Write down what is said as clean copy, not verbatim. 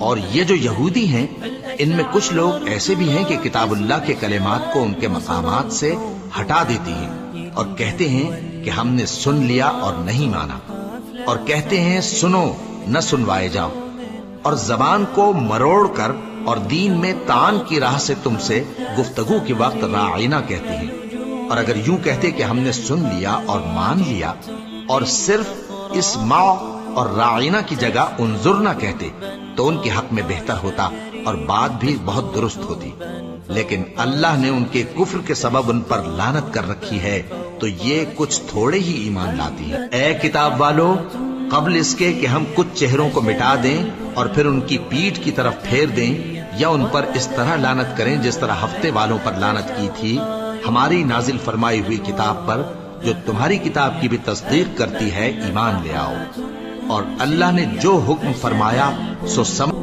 اور یہ جو یہودی ہیں ان میں کچھ لوگ ایسے بھی ہیں کہ کتاب اللہ کے کلمات کو ان کے مقامات سے ہٹا دیتی ہیں اور کہتے ہیں کہ ہم نے سن لیا اور نہیں مانا، اور کہتے ہیں سنو نہ سنوائے جاؤ، اور زبان کو مروڑ کر اور دین میں طعن کی راہ سے تم سے گفتگو کے وقت راعینا کہتے ہیں۔ اور اگر یوں کہتے کہ ہم نے سن لیا اور مان لیا اور صرف اسمع اور راعینا کی جگہ انظرنا کہتے تو ان کے حق میں بہتر ہوتا اور بات بھی بہت درست ہوتی، لیکن اللہ نے ان کے کفر کے سبب ان پر لعنت کر رکھی ہے تو یہ کچھ تھوڑے ہی ایمان لاتی ہیں۔ اے کتاب والو، قبل اس کے کہ ہم کچھ چہروں کو مٹا دیں اور پھر ان کی پیٹھ کی طرف پھیر دیں یا ان پر اس طرح لعنت کریں جس طرح ہفتے والوں پر لعنت کی تھی، ہماری نازل فرمائی ہوئی کتاب پر جو تمہاری کتاب کی بھی تصدیق کرتی ہے ایمان لے آؤ، اور اللہ نے جو حکم فرمایا سو سمجھ